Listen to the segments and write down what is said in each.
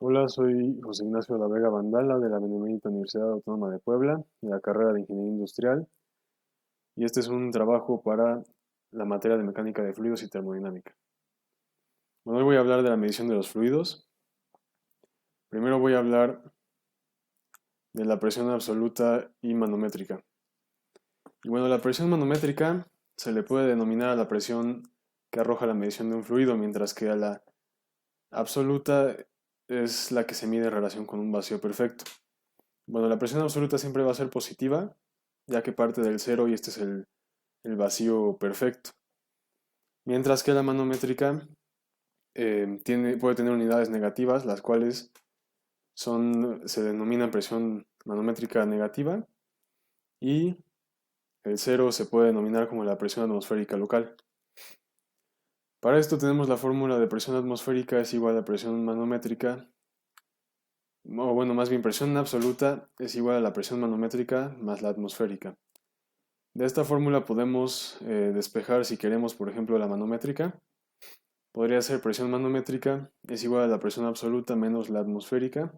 Hola, soy José Ignacio de la Vega Vandala de la Benemérita Universidad Autónoma de Puebla, de la carrera de Ingeniería Industrial, y este es un trabajo para la materia de mecánica de fluidos y termodinámica. Bueno, hoy voy a hablar de la medición de los fluidos. Primero voy a hablar de la presión absoluta y manométrica. Y bueno, la presión manométrica se le puede denominar a la presión que arroja la medición de un fluido, mientras que a la absoluta es la que se mide en relación con un vacío perfecto. Bueno, la presión absoluta siempre va a ser positiva, ya que parte del cero y este es el vacío perfecto. Mientras que la manométrica puede tener unidades negativas, las cuales se denomina presión manométrica negativa, y el cero se puede denominar como la presión atmosférica local. Para esto tenemos la fórmula de presión atmosférica es igual a presión manométrica, o bueno, más bien presión absoluta es igual a la presión manométrica más la atmosférica. De esta fórmula podemos despejar si queremos, por ejemplo, la manométrica. Podría ser presión manométrica es igual a la presión absoluta menos la atmosférica.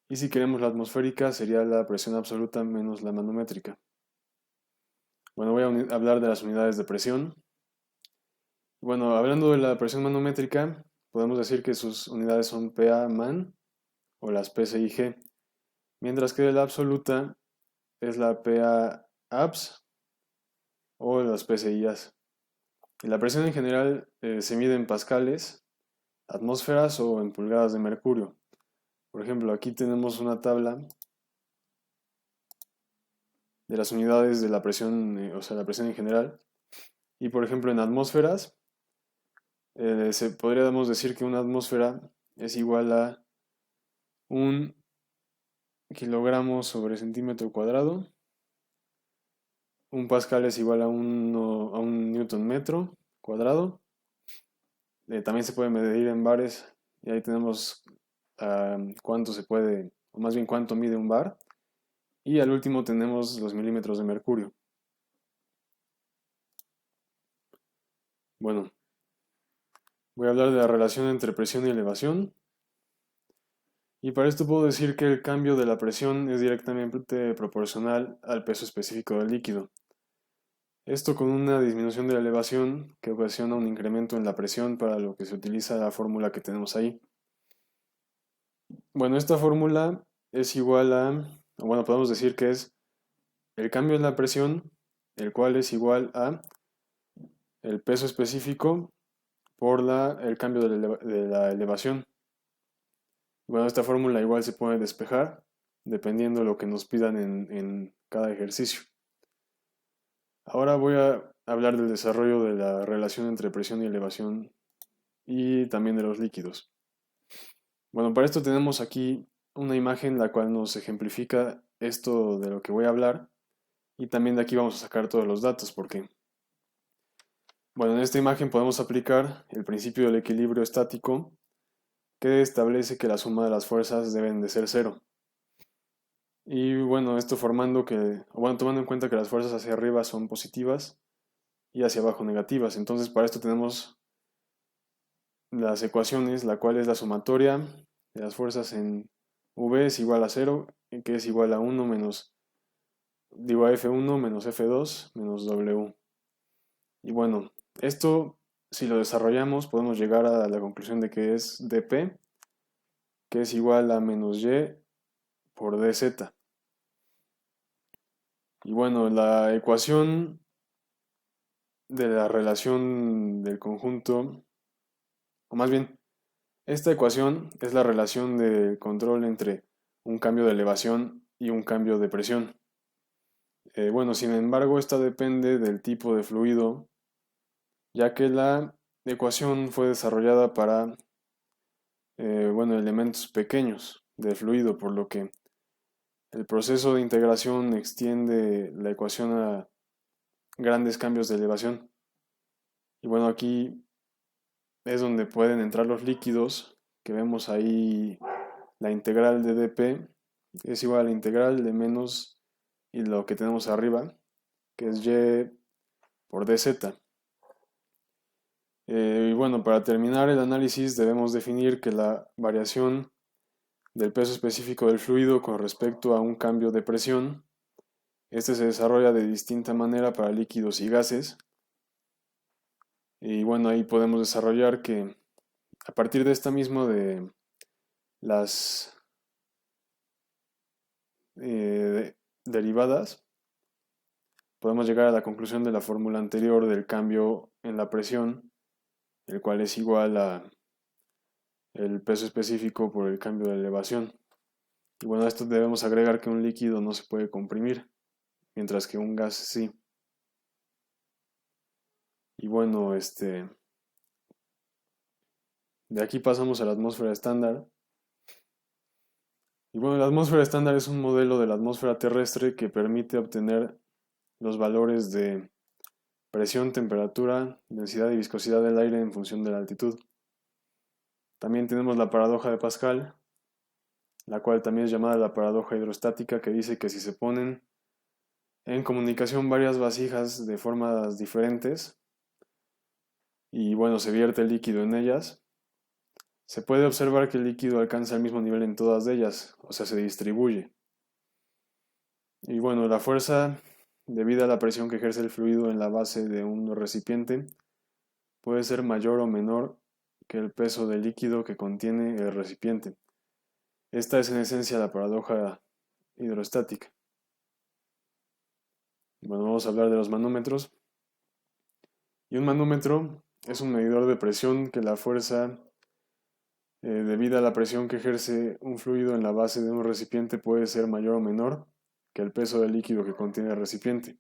Y si queremos la atmosférica sería la presión absoluta menos la manométrica. Bueno, voy a hablar de las unidades de presión. Bueno, hablando de la presión manométrica, podemos decir que sus unidades son PA man o las PSIG, mientras que de la absoluta es la PA abs o las PSIas. Y la presión en general se mide en pascales, atmósferas o en pulgadas de mercurio. Por ejemplo, aquí tenemos una tabla de las unidades de la presión, o sea, la presión en general. Y por ejemplo, en atmósferas, podríamos decir que una atmósfera es igual a un kilogramo sobre centímetro cuadrado. Un pascal es igual a un newton metro cuadrado. También se puede medir en bares y ahí tenemos cuánto se puede, o más bien cuánto mide un bar. Y al último tenemos los milímetros de mercurio. Bueno, voy a hablar de la relación entre presión y elevación. Y para esto puedo decir que el cambio de la presión es directamente proporcional al peso específico del líquido. Esto con una disminución de la elevación que ocasiona un incremento en la presión, para lo que se utiliza la fórmula que tenemos ahí. Bueno, esta fórmula es igual o bueno, podemos decir que es el cambio en la presión, el cual es igual a el peso específico por el cambio de la elevación. Bueno, esta fórmula igual se puede despejar dependiendo de lo que nos pidan en cada ejercicio. Ahora voy a hablar del desarrollo de la relación entre presión y elevación y también de los líquidos. Bueno, para esto tenemos aquí una imagen la cual nos ejemplifica esto de lo que voy a hablar, y también de aquí vamos a sacar todos los datos porque, bueno, en esta imagen podemos aplicar el principio del equilibrio estático, que establece que la suma de las fuerzas deben de ser cero. Y bueno, esto tomando en cuenta que las fuerzas hacia arriba son positivas y hacia abajo negativas. Entonces, para esto tenemos las ecuaciones, la cual es la sumatoria de las fuerzas en V es igual a cero, que es igual a 1 menos, digo, a F1 menos F2 menos W. Y bueno, esto, si lo desarrollamos, podemos llegar a la conclusión de que es dP, que es igual a menos Y por dz. Y bueno, la ecuación de la relación del conjunto, o más bien, esta ecuación es la relación de control entre un cambio de elevación y un cambio de presión. Bueno, sin embargo, esta depende del tipo de fluido, ya que la ecuación fue desarrollada para bueno, elementos pequeños de fluido, por lo que el proceso de integración extiende la ecuación a grandes cambios de elevación. Y bueno, aquí es donde pueden entrar los líquidos, que vemos ahí la integral de dp es igual a la integral de menos y lo que tenemos arriba, que es y por dz. Y bueno, para terminar el análisis debemos definir que la variación del peso específico del fluido con respecto a un cambio de presión. Este se desarrolla de distinta manera para líquidos y gases. Y bueno, ahí podemos desarrollar que a partir de esta misma de las derivadas, podemos llegar a la conclusión de la fórmula anterior del cambio en la presión, el cual es igual a el peso específico por el cambio de elevación. Y bueno, a esto debemos agregar que un líquido no se puede comprimir, mientras que un gas sí. Y bueno, de aquí pasamos a la atmósfera estándar. Y bueno, la atmósfera estándar es un modelo de la atmósfera terrestre que permite obtener los valores de presión, temperatura, densidad y viscosidad del aire en función de la altitud. También tenemos la paradoja de Pascal, la cual también es llamada la paradoja hidrostática, que dice que si se ponen en comunicación varias vasijas de formas diferentes y bueno, se vierte el líquido en ellas, se puede observar que el líquido alcanza el mismo nivel en todas ellas, o sea, se distribuye. Y bueno, la fuerza debida a la presión que ejerce el fluido en la base de un recipiente puede ser mayor o menor que el peso del líquido que contiene el recipiente. Esta es en esencia la paradoja hidrostática. Bueno, vamos a hablar de los manómetros. Y un manómetro es un medidor de presión que la fuerza debida a la presión que ejerce un fluido en la base de un recipiente puede ser mayor o menor que el peso del líquido que contiene el recipiente.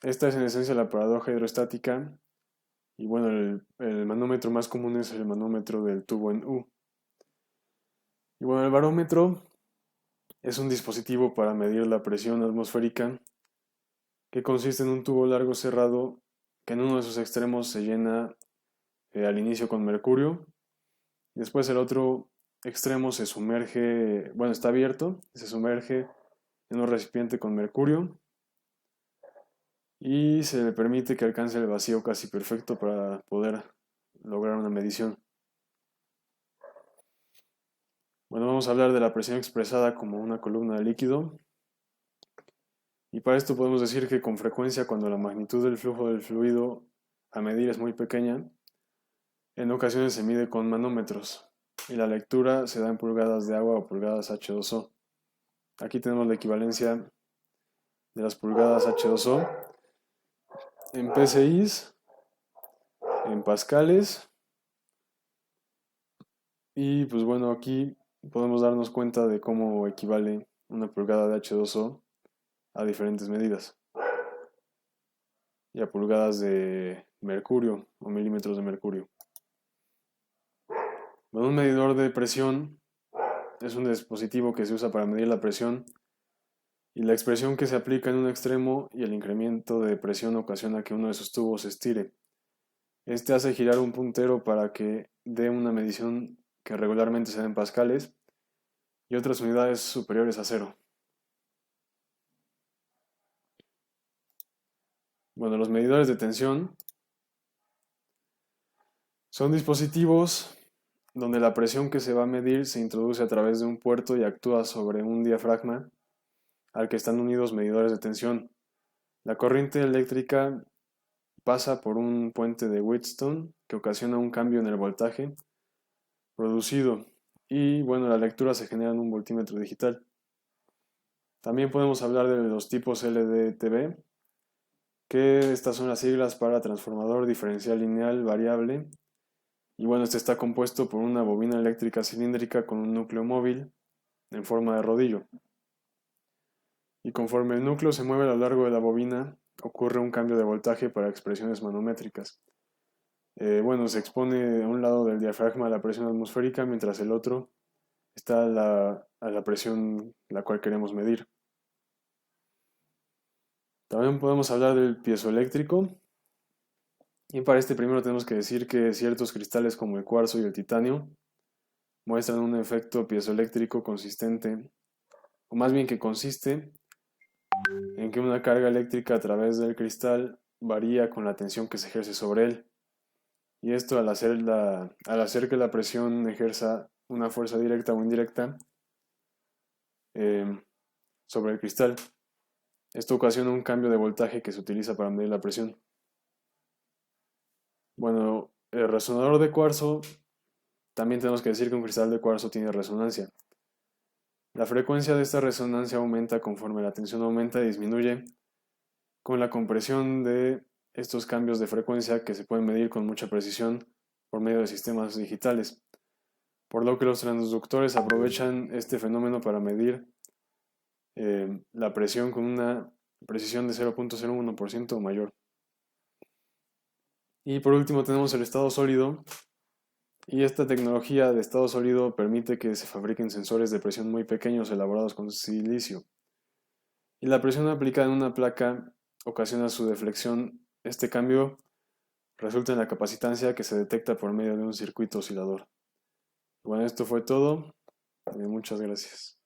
Esta es en esencia la paradoja hidrostática. Y bueno, el manómetro más común es el manómetro del tubo en U. Y bueno, el barómetro es un dispositivo para medir la presión atmosférica que consiste en un tubo largo cerrado que en uno de sus extremos se llena al inicio con mercurio. Después el otro extremo se sumerge, bueno, está abierto, se sumerge en un recipiente con mercurio y se le permite que alcance el vacío casi perfecto para poder lograr una medición. Bueno, vamos a hablar de la presión expresada como una columna de líquido. Y para esto podemos decir que con frecuencia cuando la magnitud del flujo del fluido a medir es muy pequeña, en ocasiones se mide con manómetros y la lectura se da en pulgadas de agua o pulgadas H2O. Aquí tenemos la equivalencia de las pulgadas H2O en PSIs, en pascales y pues bueno, aquí podemos darnos cuenta de cómo equivale una pulgada de H2O a diferentes medidas y a pulgadas de mercurio o milímetros de mercurio. Bueno, un medidor de presión es un dispositivo que se usa para medir la presión y la expresión que se aplica en un extremo y el incremento de presión ocasiona que uno de sus tubos se estire. Este hace girar un puntero para que dé una medición que regularmente se da en pascales y otras unidades superiores a cero. Bueno, los medidores de tensión son dispositivos donde la presión que se va a medir se introduce a través de un puerto y actúa sobre un diafragma al que están unidos medidores de tensión. La corriente eléctrica pasa por un puente de Wheatstone que ocasiona un cambio en el voltaje producido y bueno, la lectura se genera en un voltímetro digital. También podemos hablar de los tipos LDTB, que estas son las siglas para transformador diferencial lineal variable. Y bueno, este está compuesto por una bobina eléctrica cilíndrica con un núcleo móvil en forma de rodillo. Y conforme el núcleo se mueve a lo largo de la bobina, ocurre un cambio de voltaje para expresiones manométricas. Bueno, se expone a un lado del diafragma a la presión atmosférica, mientras el otro está a la presión la cual queremos medir. También podemos hablar del piezoeléctrico. Y para este primero tenemos que decir que ciertos cristales como el cuarzo y el titanio muestran un efecto piezoeléctrico consistente, o más bien que consiste en que una carga eléctrica a través del cristal varía con la tensión que se ejerce sobre él. Y esto al hacer que la presión ejerza una fuerza directa o indirecta sobre el cristal. Esto ocasiona un cambio de voltaje que se utiliza para medir la presión. Bueno, el resonador de cuarzo, también tenemos que decir que un cristal de cuarzo tiene resonancia. La frecuencia de esta resonancia aumenta conforme la tensión aumenta y disminuye con la compresión de estos cambios de frecuencia que se pueden medir con mucha precisión por medio de sistemas digitales, por lo que los transductores aprovechan este fenómeno para medir la presión con una precisión de 0.01% o mayor. Y por último tenemos el estado sólido, y esta tecnología de estado sólido permite que se fabriquen sensores de presión muy pequeños elaborados con silicio. Y la presión aplicada en una placa ocasiona su deflexión. Este cambio resulta en la capacitancia que se detecta por medio de un circuito oscilador. Bueno, esto fue todo. Muchas gracias.